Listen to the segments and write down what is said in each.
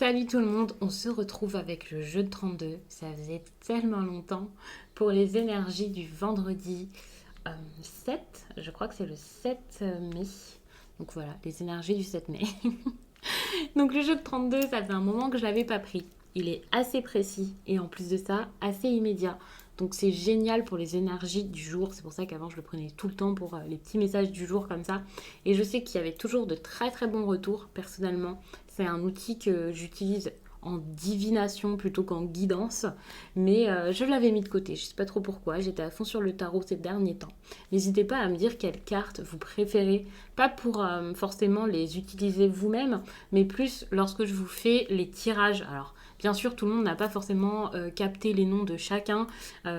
Salut tout le monde, on se retrouve avec le jeu de 32. Ça faisait tellement longtemps pour les énergies du vendredi 7. Je crois que c'est le 7 mai. Donc voilà, les énergies du 7 mai. Donc le jeu de 32, ça fait un moment que je l'avais pas pris. Il est assez précis et en plus de ça, assez immédiat. Donc c'est génial pour les énergies du jour. C'est pour ça qu'avant je le prenais tout le temps pour les petits messages du jour comme ça. Et je sais qu'il y avait toujours de très très bons retours personnellement. C'est un outil que j'utilise en divination plutôt qu'en guidance. Mais je l'avais mis de côté. Je sais pas trop pourquoi. J'étais à fond sur le tarot ces derniers temps. N'hésitez pas à me dire quelles cartes vous préférez. Pas pour forcément les utiliser vous-même, mais plus lorsque je vous fais les tirages. Alors, bien sûr, tout le monde n'a pas forcément capté les noms de chacun,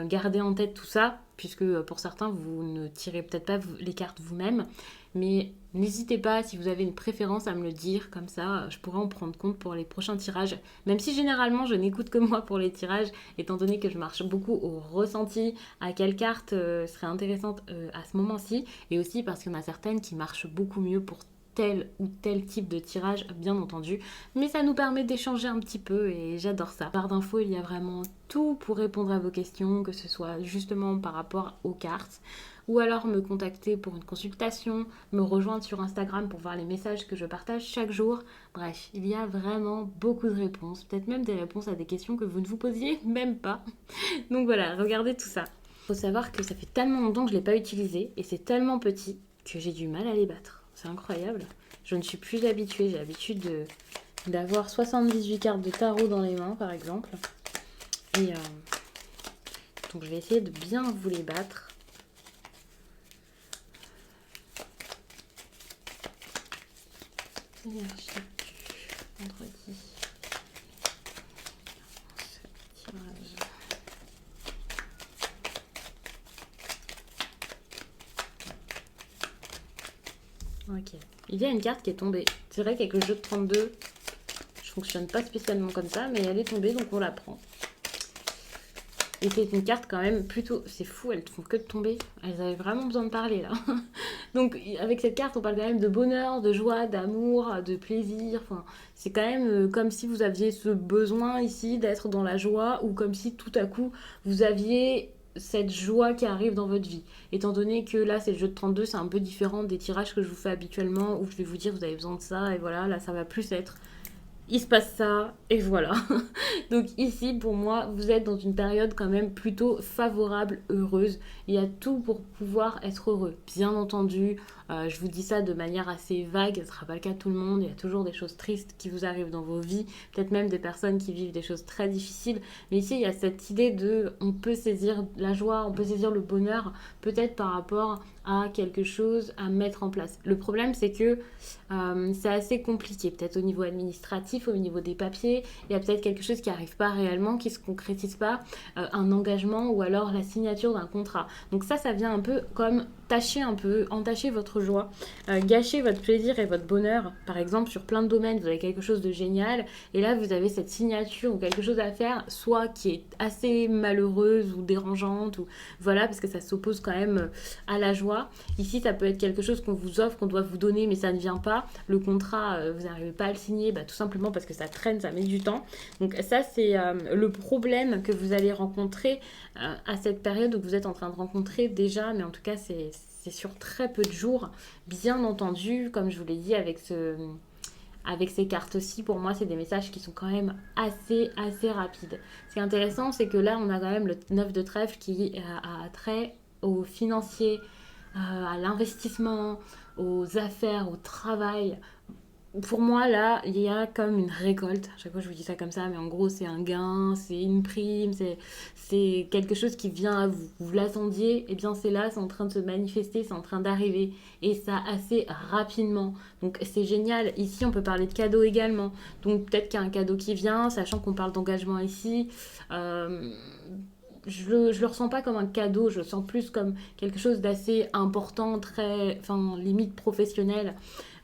gardez en tête tout ça, puisque pour certains, vous ne tirez peut-être pas les cartes vous-même. Mais n'hésitez pas, si vous avez une préférence, à me le dire, comme ça, je pourrais en prendre compte pour les prochains tirages. Même si généralement, je n'écoute que moi pour les tirages, étant donné que je marche beaucoup au ressenti, à quelle carte serait intéressante à ce moment-ci, et aussi parce qu'il y en a certaines qui marchent beaucoup mieux pour tel ou tel type de tirage, bien entendu. Mais ça nous permet d'échanger un petit peu et j'adore ça. Barre d'infos, il y a vraiment tout pour répondre à vos questions, que ce soit justement par rapport aux cartes, ou alors me contacter pour une consultation, me rejoindre sur Instagram pour voir les messages que je partage chaque jour. Bref, il y a vraiment beaucoup de réponses, peut-être même des réponses à des questions que vous ne vous posiez même pas. Donc voilà, regardez tout ça. Il faut savoir que ça fait tellement longtemps que je ne l'ai pas utilisé et c'est tellement petit que j'ai du mal à les battre. C'est incroyable. Je ne suis plus habituée. J'ai l'habitude d'avoir 78 cartes de tarot dans les mains, par exemple. Et donc je vais essayer de bien vous les battre. Énergie du vendredi. Tirage. Ok. Il y a une carte qui est tombée. C'est vrai qu'avec le jeu de 32, je fonctionne pas spécialement comme ça, mais elle est tombée, donc on la prend. Et c'est une carte quand même plutôt... C'est fou, elles ne font que de tomber. Elles avaient vraiment besoin de parler, là. Donc avec cette carte, on parle quand même de bonheur, de joie, d'amour, de plaisir. Enfin, c'est quand même comme si vous aviez ce besoin ici d'être dans la joie, ou comme si tout à coup, vous aviez cette joie qui arrive dans votre vie. Étant donné que là, c'est le jeu de 32, c'est un peu différent des tirages que je vous fais habituellement, où je vais vous dire, vous avez besoin de ça, et voilà, là, ça va plus être il se passe ça, et voilà. Donc ici, pour moi, vous êtes dans une période quand même plutôt favorable, heureuse. Il y a tout pour pouvoir être heureux. Bien entendu, je vous dis ça de manière assez vague, ce ne sera pas le cas de tout le monde. Il y a toujours des choses tristes qui vous arrivent dans vos vies, peut-être même des personnes qui vivent des choses très difficiles. Mais ici, il y a cette idée de, on peut saisir la joie, on peut saisir le bonheur, peut-être par rapport à quelque chose à mettre en place. Le problème, c'est que c'est assez compliqué, peut-être au niveau administratif, au niveau des papiers. Il y a peut-être quelque chose qui n'arrive pas réellement, qui ne se concrétise pas, un engagement ou alors la signature d'un contrat. Donc ça vient un peu comme tâcher un peu, entacher votre joie, gâcher votre plaisir et votre bonheur. Par exemple, sur plein de domaines, vous avez quelque chose de génial et là, vous avez cette signature ou quelque chose à faire, soit qui est assez malheureuse ou dérangeante, ou voilà, parce que ça s'oppose quand même à la joie. Ici, ça peut être quelque chose qu'on vous offre, qu'on doit vous donner, mais ça ne vient pas. Le contrat, vous n'arrivez pas à le signer, tout simplement parce que ça traîne, ça met du temps. Donc ça, c'est le problème que vous allez rencontrer à cette période où vous êtes en train de rencontrer déjà, mais en tout cas, c'est sur très peu de jours. Bien entendu, comme je vous l'ai dit, avec ces cartes-ci, pour moi, c'est des messages qui sont quand même assez rapides. Ce qui est intéressant, c'est que là, on a quand même le 9 de trèfle qui a trait au financier, à l'investissement, aux affaires, au travail. Pour moi, là, il y a comme une récolte. À chaque fois, je vous dis ça comme ça, mais en gros, c'est un gain, c'est une prime, c'est quelque chose qui vient à vous. Vous l'attendiez, et bien c'est là, c'est en train de se manifester, c'est en train d'arriver. Et ça assez rapidement. Donc c'est génial. Ici, on peut parler de cadeaux également. Donc peut-être qu'il y a un cadeau qui vient, sachant qu'on parle d'engagement ici. Je le ressens pas comme un cadeau, je le sens plus comme quelque chose d'assez important, très, enfin, limite professionnel.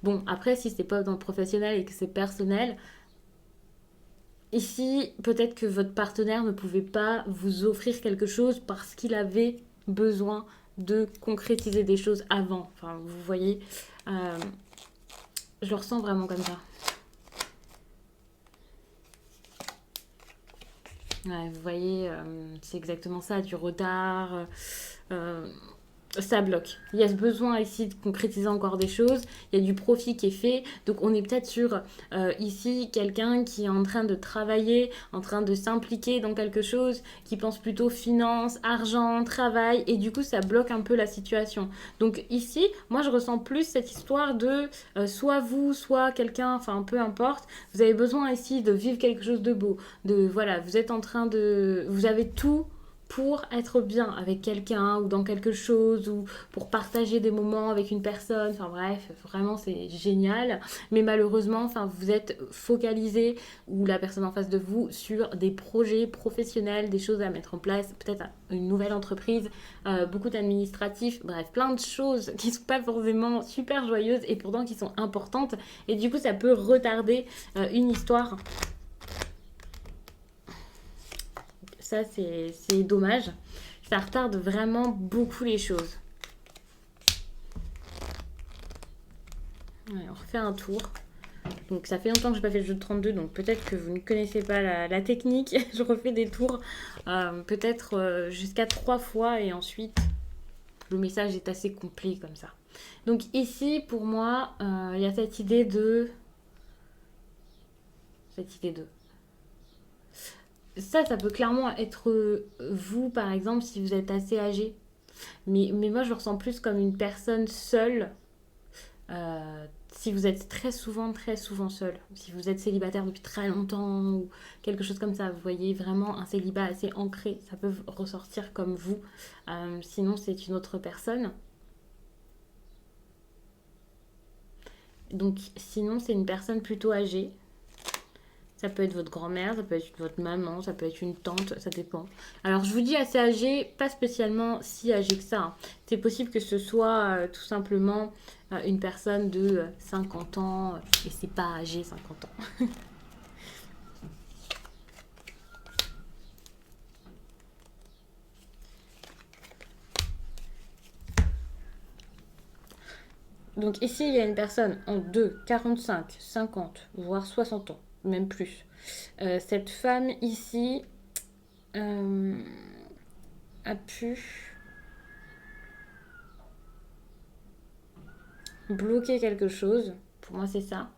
Bon, après, si c'est pas dans le professionnel et que c'est personnel, ici, peut-être que votre partenaire ne pouvait pas vous offrir quelque chose parce qu'il avait besoin de concrétiser des choses avant. Enfin, vous voyez, euh, je le ressens vraiment comme ça. Ouais, vous voyez, c'est exactement ça, du retard. Euh, Ça bloque. Il y a ce besoin ici de concrétiser encore des choses. Il y a du profit qui est fait. Donc on est peut-être sur ici quelqu'un qui est en train de travailler, en train de s'impliquer dans quelque chose, qui pense plutôt finance, argent, travail. Et du coup ça bloque un peu la situation. Donc ici, moi je ressens plus cette histoire de soit vous, soit quelqu'un, enfin peu importe. Vous avez besoin ici de vivre quelque chose de beau. De voilà, vous êtes en train de... Vous avez tout pour être bien avec quelqu'un ou dans quelque chose ou pour partager des moments avec une personne. Enfin bref, vraiment c'est génial. Mais malheureusement, enfin, vous êtes focalisé ou la personne en face de vous sur des projets professionnels, des choses à mettre en place, peut-être une nouvelle entreprise, beaucoup d'administratifs, bref, plein de choses qui ne sont pas forcément super joyeuses et pourtant qui sont importantes. Et du coup, ça peut retarder une histoire. Ça, c'est dommage. Ça retarde vraiment beaucoup les choses. Ouais, on refait un tour. Donc ça fait longtemps que je n'ai pas fait le jeu de 32, donc peut-être que vous ne connaissez pas la technique. Je refais des tours, peut-être jusqu'à 3 fois, et ensuite le message est assez complet comme ça. Donc ici, pour moi, il y a cette idée de... Cette idée de... Ça peut clairement être vous, par exemple, si vous êtes assez âgé. Mais moi, je le ressens plus comme une personne seule. Si vous êtes très souvent seul, si vous êtes célibataire depuis très longtemps ou quelque chose comme ça, vous voyez vraiment un célibat assez ancré, ça peut ressortir comme vous. Sinon, c'est une autre personne. Donc, sinon, c'est une personne plutôt âgée. Ça peut être votre grand-mère, ça peut être votre maman, ça peut être une tante, ça dépend. Alors je vous dis assez âgé, pas spécialement si âgé que ça, hein. C'est possible que ce soit tout simplement une personne de 50 ans et c'est pas âgé 50 ans. Donc ici il y a une personne en 2, 45, 50, voire 60 ans, même plus. Cette femme ici euh, a pu bloquer quelque chose. Pour moi c'est ça.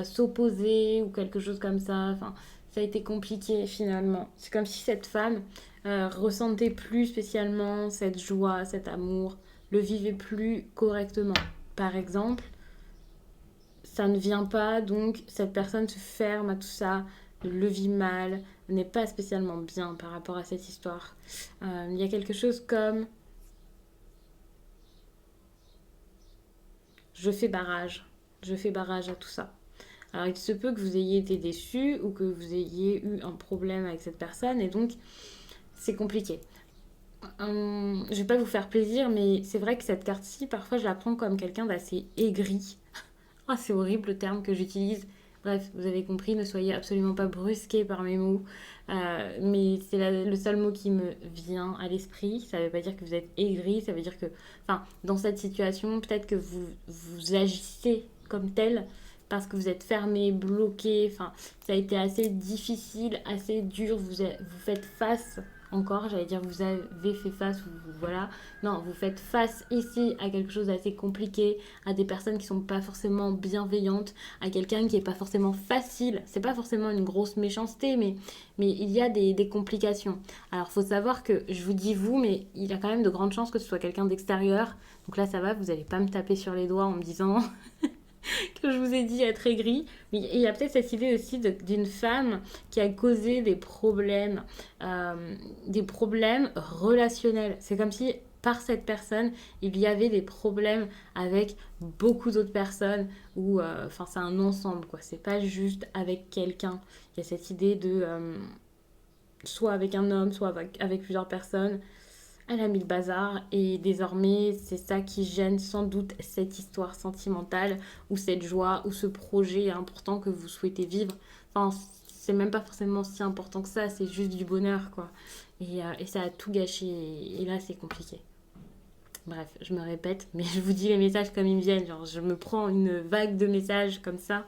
S'opposer ou quelque chose comme ça. Enfin, ça a été compliqué finalement. C'est comme si cette femme ressentait plus spécialement cette joie, cet amour, le vivait plus correctement. Par exemple, ça ne vient pas, donc cette personne se ferme à tout ça, le vit mal, n'est pas spécialement bien par rapport à cette histoire. Il y a quelque chose comme je fais barrage à tout ça. Alors il se peut que vous ayez été déçu ou que vous ayez eu un problème avec cette personne et donc c'est compliqué. Je vais pas vous faire plaisir, mais c'est vrai que cette carte-ci, parfois je la prends comme quelqu'un d'assez aigri. Ah, c'est horrible le terme que j'utilise. Bref, vous avez compris, ne soyez absolument pas brusqués par mes mots. Mais c'est le seul mot qui me vient à l'esprit. Ça ne veut pas dire que vous êtes aigri, ça veut dire que, enfin, dans cette situation, peut-être que vous agissez comme tel parce que vous êtes fermé, bloqué. Enfin, ça a été assez difficile, assez dur. Vous faites face encore, j'allais dire vous avez fait face, voilà. Non, vous faites face ici à quelque chose d'assez compliqué, à des personnes qui sont pas forcément bienveillantes, à quelqu'un qui est pas forcément facile. C'est pas forcément une grosse méchanceté, mais il y a des complications. Alors, faut savoir que je vous dis vous, mais il y a quand même de grandes chances que ce soit quelqu'un d'extérieur. Donc là, ça va, vous allez pas me taper sur les doigts en me disant que je vous ai dit être aigri. Mais il y a peut-être cette idée aussi d'une femme qui a causé des problèmes relationnels. C'est comme si par cette personne, il y avait des problèmes avec beaucoup d'autres personnes ou enfin c'est un ensemble quoi. C'est pas juste avec quelqu'un. Il y a cette idée de soit avec un homme, soit avec plusieurs personnes. Elle a mis le bazar et désormais c'est ça qui gêne sans doute cette histoire sentimentale ou cette joie ou ce projet important que vous souhaitez vivre. Enfin, c'est même pas forcément si important que ça, c'est juste du bonheur quoi. Et ça a tout gâché et là c'est compliqué. Bref, je me répète, mais je vous dis les messages comme ils me viennent. Genre, je me prends une vague de messages comme ça.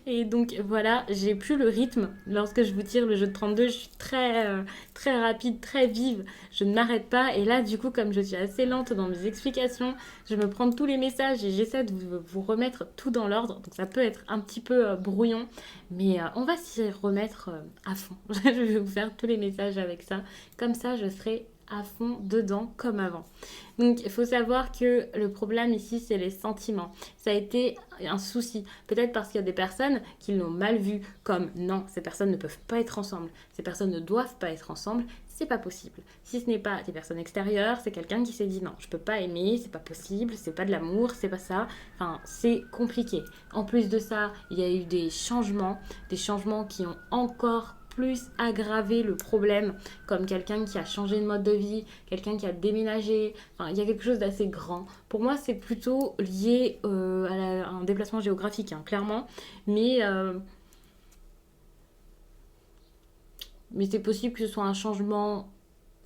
Et donc voilà, j'ai plus le rythme. Lorsque je vous tire le jeu de 32, je suis très rapide, très vive. Je ne m'arrête pas. Et là, du coup, comme je suis assez lente dans mes explications, je me prends tous les messages et j'essaie de vous remettre tout dans l'ordre. Donc ça peut être un petit peu brouillon, mais on va s'y remettre à fond. Je vais vous faire tous les messages avec ça. Comme ça, je serai à fond dedans comme avant. Donc il faut savoir que le problème ici, c'est les sentiments. Ça a été un souci. Peut-être parce qu'il y a des personnes qui l'ont mal vu comme non, ces personnes ne peuvent pas être ensemble. Ces personnes ne doivent pas être ensemble. C'est pas possible. Si ce n'est pas des personnes extérieures, c'est quelqu'un qui s'est dit non, je peux pas aimer, c'est pas possible, c'est pas de l'amour, c'est pas ça. Enfin, c'est compliqué. En plus de ça, il y a eu des changements qui ont encore plus aggravé le problème, comme quelqu'un qui a changé de mode de vie, quelqu'un qui a déménagé. Enfin, il y a quelque chose d'assez grand. Pour moi, c'est plutôt lié à un déplacement géographique, hein, clairement. Mais, euh, mais c'est possible que ce soit un changement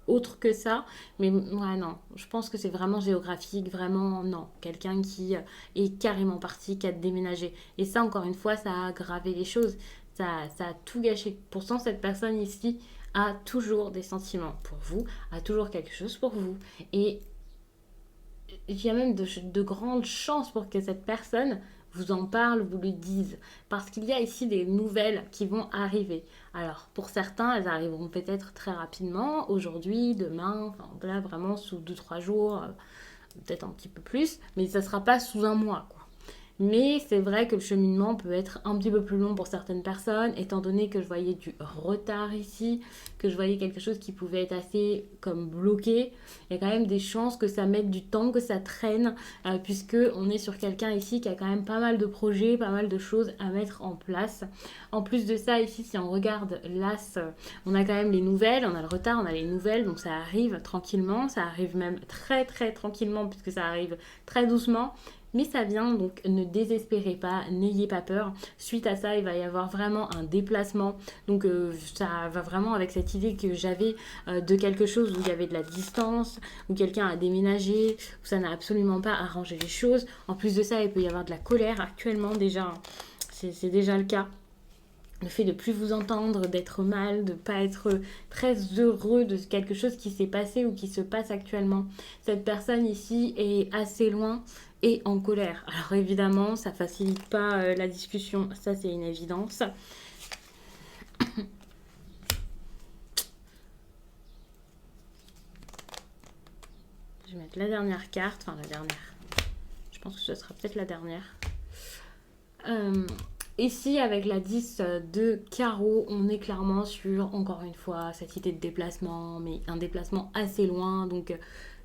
autre que ça. Mais ouais, non, je pense que c'est vraiment géographique, vraiment non. Quelqu'un qui est carrément parti, qui a déménagé. Et ça, encore une fois, ça a aggravé les choses. Ça a tout gâché. Pourtant, cette personne ici a toujours des sentiments pour vous, a toujours quelque chose pour vous. Et il y a même de grandes chances pour que cette personne vous en parle, vous le dise. Parce qu'il y a ici des nouvelles qui vont arriver. Alors, pour certains, elles arriveront peut-être très rapidement, aujourd'hui, demain, enfin, là, vraiment sous 2 3 jours, peut-être un petit peu plus, mais ça ne sera pas sous un mois, quoi. Mais c'est vrai que le cheminement peut être un petit peu plus long pour certaines personnes, étant donné que je voyais du retard ici, que je voyais quelque chose qui pouvait être assez comme bloqué. Il y a quand même des chances que ça mette du temps, que ça traîne, puisque on est sur quelqu'un ici qui a quand même pas mal de projets, pas mal de choses à mettre en place. En plus de ça, ici, si on regarde l'as, on a quand même les nouvelles, on a le retard, on a les nouvelles, donc ça arrive tranquillement, ça arrive même très tranquillement, puisque ça arrive très doucement. Mais ça vient, donc ne désespérez pas, n'ayez pas peur. Suite à ça, il va y avoir vraiment un déplacement. Donc ça va vraiment avec cette idée que j'avais de quelque chose où il y avait de la distance, où quelqu'un a déménagé, où ça n'a absolument pas arrangé les choses. En plus de ça, il peut y avoir de la colère actuellement déjà. C'est déjà le cas. Le fait de plus vous entendre, d'être mal, de ne pas être très heureux de quelque chose qui s'est passé ou qui se passe actuellement. Cette personne ici est assez loin et en colère. Alors évidemment, ça facilite pas la discussion, ça c'est une évidence. Je vais mettre la dernière carte, enfin la dernière. Je pense que ce sera peut-être la dernière. Euh, Ici, avec la 10 de carreau, on est clairement sur, encore une fois, cette idée de déplacement, mais un déplacement assez loin. Donc,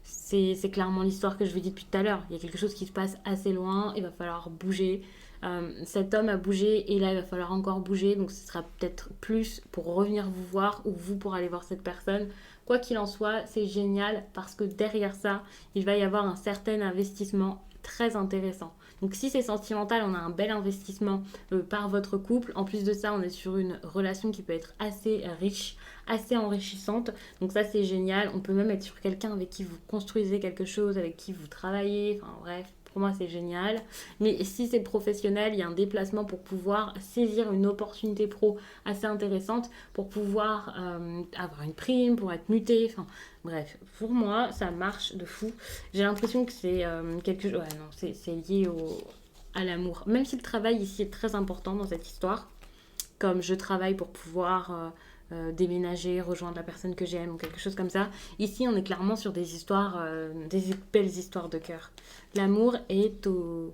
c'est clairement l'histoire que je vous dis depuis tout à l'heure. Il y a quelque chose qui se passe assez loin, il va falloir bouger. Cet homme a bougé et là, il va falloir encore bouger. Donc, ce sera peut-être plus pour revenir vous voir ou vous pour aller voir cette personne. Quoi qu'il en soit, c'est génial parce que derrière ça, il va y avoir un certain investissement très intéressant. Donc si c'est sentimental, on a un bel investissement par votre couple. En plus de ça, on est sur une relation qui peut être assez riche, assez enrichissante. Donc ça, c'est génial. On peut même être sur quelqu'un avec qui vous construisez quelque chose, avec qui vous travaillez. Enfin bref, pour moi, c'est génial. Mais si c'est professionnel, il y a un déplacement pour pouvoir saisir une opportunité pro assez intéressante, pour pouvoir avoir une prime, pour être muté. Enfin bref, pour moi, ça marche de fou. J'ai l'impression que c'est quelque chose... Ouais, non, c'est lié à l'amour. Même si le travail ici est très important dans cette histoire, comme je travaille pour pouvoir déménager, rejoindre la personne que j'aime ou quelque chose comme ça. Ici, on est clairement sur des histoires, des belles histoires de cœur. L'amour est au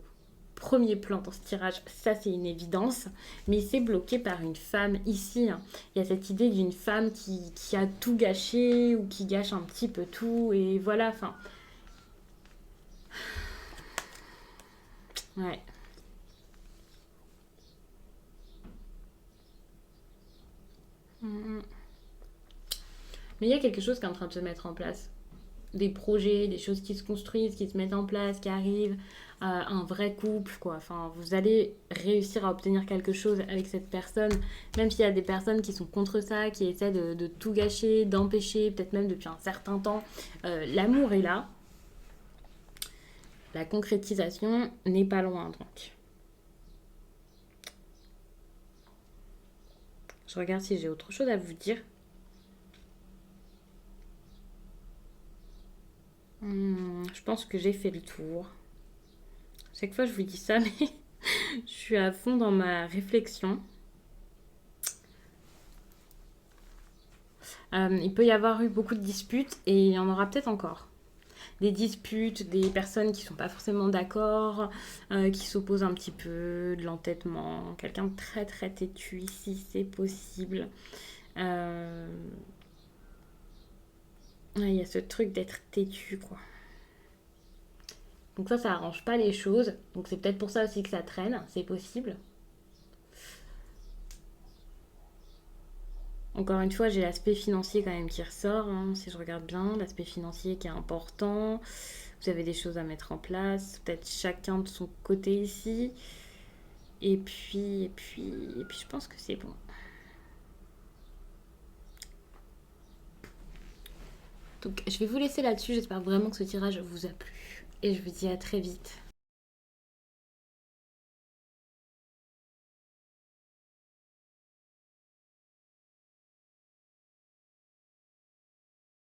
premier plan dans ce tirage, ça c'est une évidence, mais c'est bloqué par une femme ici, hein. Il y a cette idée d'une femme qui a tout gâché ou qui gâche un petit peu tout, et voilà, enfin, ouais. Mm, mm. Mais il y a quelque chose qui est en train de se mettre en place. Des projets, des choses qui se construisent, qui se mettent en place, qui arrivent, un vrai couple, quoi. Enfin, vous allez réussir à obtenir quelque chose avec cette personne, même s'il y a des personnes qui sont contre ça, qui essaient de tout gâcher, d'empêcher, peut-être même depuis un certain temps. L'amour est là. la concrétisation n'est pas loin donc. Je regarde si j'ai autre chose à vous dire. Je pense que j'ai fait le tour. Chaque fois je vous dis ça, mais je suis à fond dans ma réflexion. Il peut y avoir eu beaucoup de disputes et il y en aura peut-être encore. Des disputes, des personnes qui sont pas forcément d'accord, qui s'opposent un petit peu, de l'entêtement, quelqu'un de très très têtu ici, c'est possible. Il y a ce truc d'être têtu, quoi. Donc ça arrange pas les choses. Donc c'est peut-être pour ça aussi que ça traîne, c'est possible. Encore une fois, j'ai l'aspect financier quand même qui ressort, hein, si je regarde bien, l'aspect financier qui est important. Vous avez des choses à mettre en place, peut-être chacun de son côté ici. Et puis, je pense que c'est bon. Donc, je vais vous laisser là-dessus. J'espère vraiment que ce tirage vous a plu. Et je vous dis à très vite.